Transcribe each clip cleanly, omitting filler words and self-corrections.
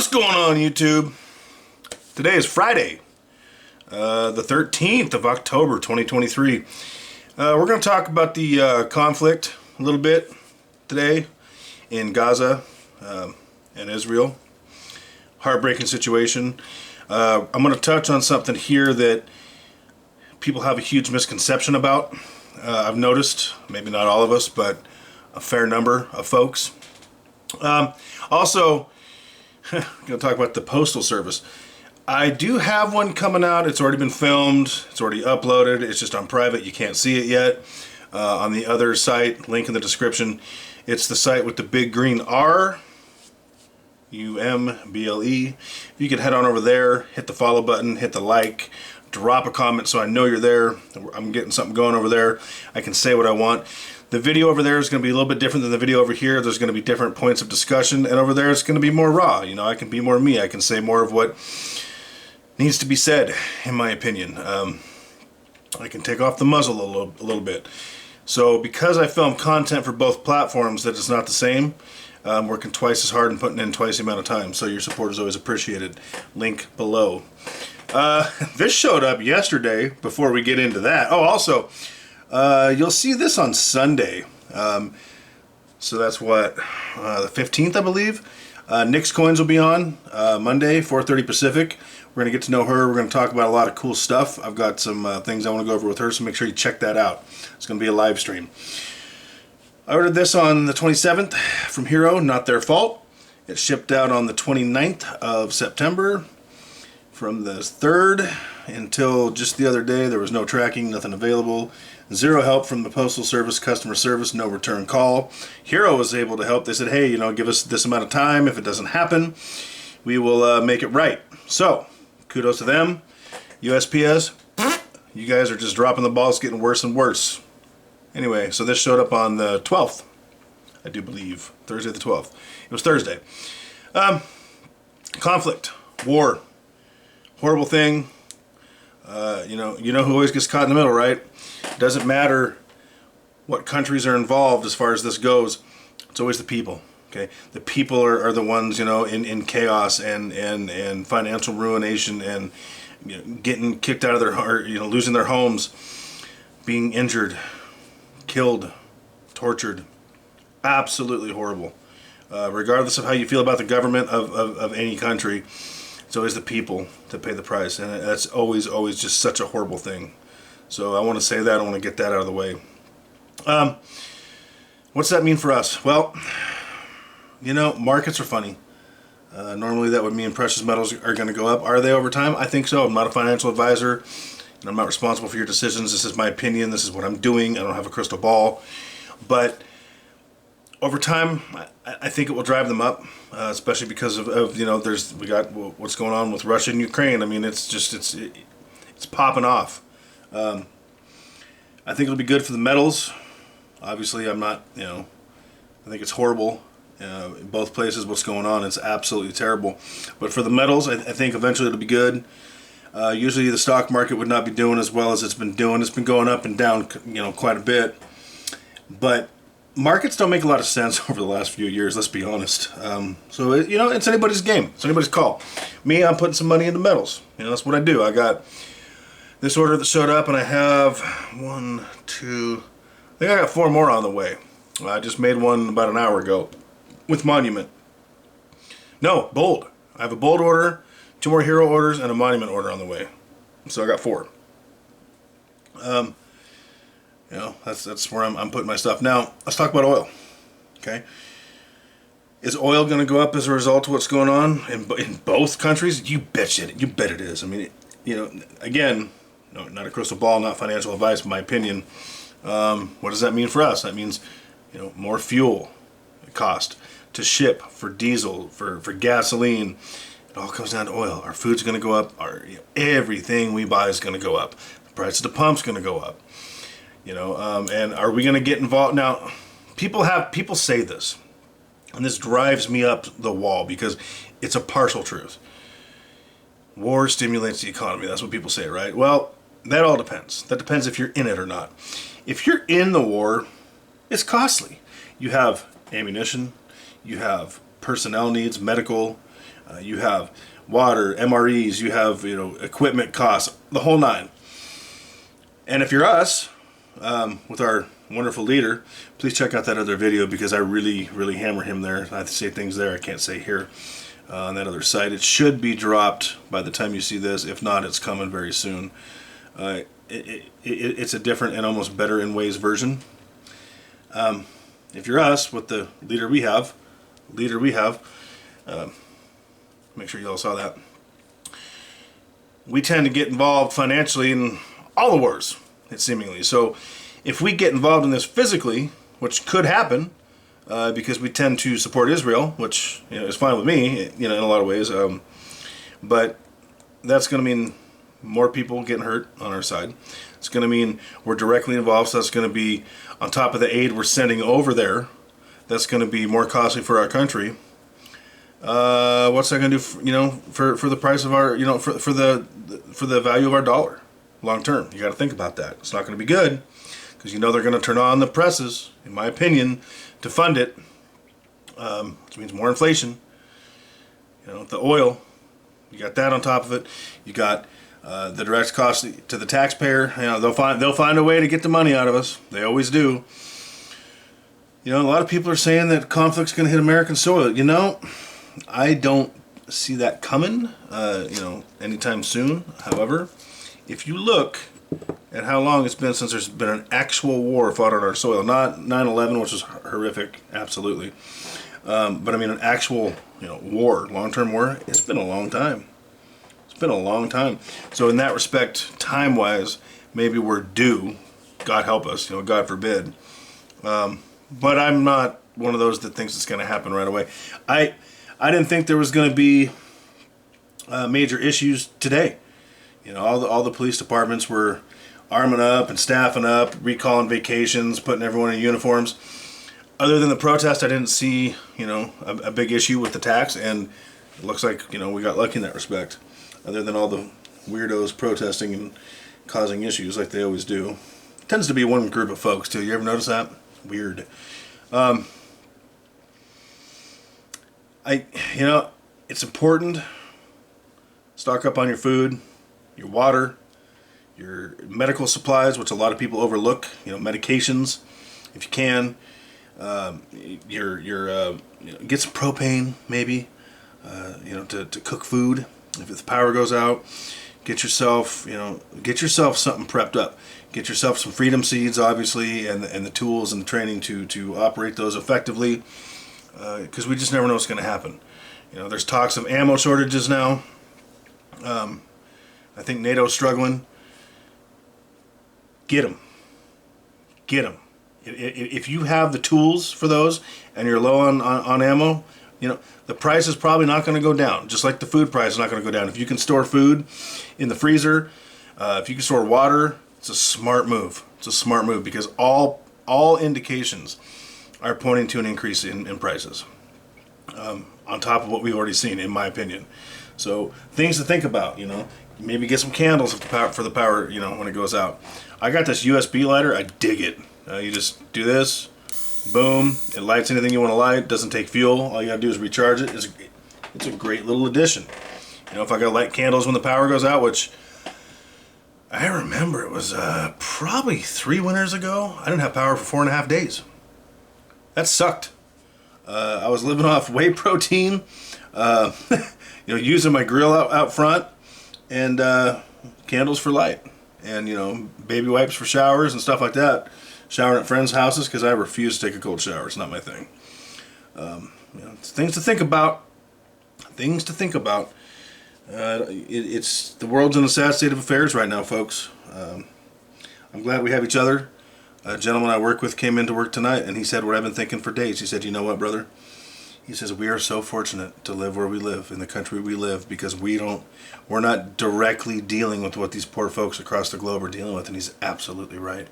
What's going on, YouTube? Today is Friday, the 13th of October, 2023. We're going to talk about the conflict a little bit today in Gaza and Israel. Heartbreaking situation. I'm going to touch on something here that people have a huge misconception about. I've noticed, maybe not all of us, but a fair number of folks. Also, I'm going to talk about the Postal Service. I do have one coming out. It's already been filmed. It's already uploaded. It's just on private. You can't see it yet. On the other site, link in the description. It's the site with the big green R, UMBLE. You can head on over there, hit the follow button, hit the like, drop a comment so I know you're there. I'm getting something going over there. I can say what I want. The video over there is going to be a little bit different than the video over here. There's going to be different points of discussion, and over there it's going to be more raw. You know, I can be more me. I can say more of what needs to be said, in my opinion. I can take off the muzzle a little bit. So because I film content for both platforms that is not the same, I'm working twice as hard and putting in twice the amount of time. So your support is always appreciated. Link below. This showed up yesterday before we get into that. Oh, also, you'll see this on Sunday. So that's what, the 15th, I believe. Nick's Coins will be on Monday, 4:30 Pacific. We're going to get to know her. We're going to talk about a lot of cool stuff. I've got some things I want to go over with her, so make sure you check that out. It's going to be a live stream. I ordered this on the 27th from Hero, not their fault. It shipped out on the 29th of September. From the 3rd until just the other day, there was no tracking, nothing available. Zero help from the Postal Service customer service, no return call. Hero was able to help. They said, hey, you know, give us this amount of time. If it doesn't happen, we will make it right. So, kudos to them. USPS, you guys are just dropping the ball. It's getting worse and worse. Anyway, so this showed up on the 12th, I do believe. Thursday the 12th. It was Thursday. Conflict, war. Horrible thing. You know who always gets caught in the middle, right? It doesn't matter what countries are involved as far as this goes. It's always the people. Okay, the people are the ones, you know, in chaos and financial ruination and, you know, getting kicked out of their heart, you know, losing their homes, being injured, killed, tortured. Absolutely horrible. Regardless of how you feel about the government of any country. It's always the people that pay the price, and that's always just such a horrible thing. So I want to say that. I want to get that out of the way. What's that mean for us? Well, you know, markets are funny. Normally that would mean precious metals are going to go up. Are they over time? I think so. I'm not a financial advisor, and I'm not responsible for your decisions. This is my opinion. This is what I'm doing. I don't have a crystal ball. But over time, I think it will drive them up, especially because of you know, we got what's going on with Russia and Ukraine. I mean, it's popping off. I think it'll be good for the metals. Obviously, I'm not, you know, I think it's horrible. In both places, what's going on, it's absolutely terrible. But for the metals, I think eventually it'll be good. Usually the stock market would not be doing as well as it's been doing. It's been going up and down, you know, quite a bit. But markets don't make a lot of sense over the last few years, let's be honest. So, you know, it's anybody's game. It's anybody's call. Me, I'm putting some money into metals. You know, that's what I do. I got this order that showed up, and I have I think I got 4 more on the way. I just made one about an hour ago with Monument. No, Bold. I have a Bold order, 2 more Hero orders, and a Monument order on the way. So I got 4. You know, that's where I'm putting my stuff. Now, let's talk about oil. Okay, is oil going to go up as a result of what's going on in both countries? You bet it. You bet it is. I mean, you know, again, no, not a crystal ball, not financial advice, my opinion. What does that mean for us? That means, you know, more fuel cost to ship, for diesel, for gasoline. It all comes down to oil. Our food's going to go up. Everything we buy is going to go up. The price of the pump's going to go up. You know, and are we going to get involved? Now, people say this, and this drives me up the wall because it's a partial truth. War stimulates the economy. That's what people say, right? Well, that all depends. That depends if you're in it or not. If you're in the war, it's costly. You have ammunition, you have personnel needs, medical, You have water, MREs, you have, you know, equipment costs, the whole nine. And if you're us, with our wonderful leader, please check out that other video, because I really, really hammer him there. I have to say things there I can't say here on that other site. It should be dropped by the time you see this. If not, it's coming very soon. It's a different and almost better in ways version. If you're us, with the leader we have, make sure you all saw that. We tend to get involved financially in all the wars, it seemingly. So if we get involved in this physically, which could happen, because we tend to support Israel, which, you know, is fine with me, you know, in a lot of ways. But that's going to mean more people getting hurt on our side. It's going to mean we're directly involved, so that's going to be on top of the aid we're sending over there. That's going to be more costly for our country. What's that going to do, for the price of our, for the value of our dollar long term? You got to think about that. It's not going to be good, because they're going to turn on the presses, in my opinion, to fund it, which means more inflation. The oil, you got that on top of it. You got the direct cost to the taxpayer. They'll find a way to get the money out of us. They always do. A lot of people are saying that conflict's going to hit American soil. I don't see that coming, anytime soon. However, if you look at how long it's been since there's been an actual war fought on our soil, not 9/11, which was horrific, absolutely, but I mean an actual, war, long-term war. It's been a long time. It's been a long time. So in that respect, time-wise, maybe we're due. God help us, God forbid. But I'm not one of those that thinks it's going to happen right away. I didn't think there was going to be major issues today. All the police departments were arming up and staffing up, recalling vacations, putting everyone in uniforms. Other than the protest, I didn't see, a big issue with the tax, and it looks like, we got lucky in that respect. Other than all the weirdos protesting and causing issues like they always do. It tends to be one group of folks, too. You ever notice that? Weird. It's important. Stock up on your food, your water, your medical supplies, which a lot of people overlook. Medications, if you can. Get some propane, maybe. To cook food if the power goes out. Get yourself something prepped up. Get yourself some freedom seeds, obviously, and the tools and the training to operate those effectively. Because we just never know what's going to happen. There's talks of ammo shortages now. I think NATO's struggling. Get them. Get them. If you have the tools for those and you're low on ammo, the price is probably not going to go down. Just like the food price is not going to go down. If you can store food in the freezer, if you can store water, it's a smart move. It's a smart move, because all indications are pointing to an increase in prices, on top of what we've already seen, in my opinion. So things to think about. Maybe get some candles for the power. When it goes out. I got this USB lighter. I dig it. You just do this, boom. It lights anything you want to light. Doesn't take fuel. All you gotta do is recharge it. It's a great little addition. If I gotta light candles when the power goes out, which I remember it was probably 3 winters ago. I didn't have power for 4.5 days. That sucked. I was living off whey protein, using my grill out front, and candles for light, and baby wipes for showers and stuff like that. Showering at friends' houses, because I refuse to take a cold shower. It's not my thing. It's things to think about. Things to think about. It's the world's in a sad state of affairs right now, folks. I'm glad we have each other. A gentleman I work with came into work tonight, and he said what I've been thinking for days. He said, "You know what, brother?" He says, "We are so fortunate to live where we live, in the country we live, because we're not directly dealing with what these poor folks across the globe are dealing with." And he's absolutely right.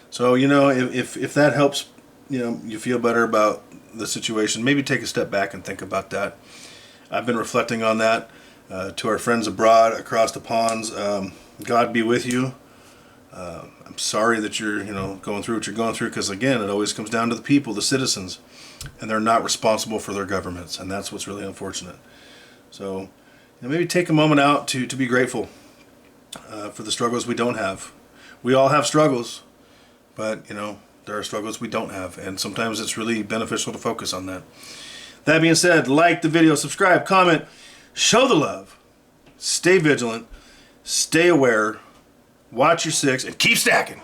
So, if that helps, you feel better about the situation, maybe take a step back and think about that. I've been reflecting on that. To our friends abroad, across the ponds, God be with you. I'm sorry that you're, going through what you're going through, because again, it always comes down to the people, the citizens, and they're not responsible for their governments, and that's what's really unfortunate. So, you know, maybe take a moment out to be grateful for the struggles we don't have. We all have struggles, but you know, there are struggles we don't have, and sometimes it's really beneficial to focus on that. That being said, like the video, subscribe, comment, show the love, stay vigilant, stay aware, watch your six, and keep stacking.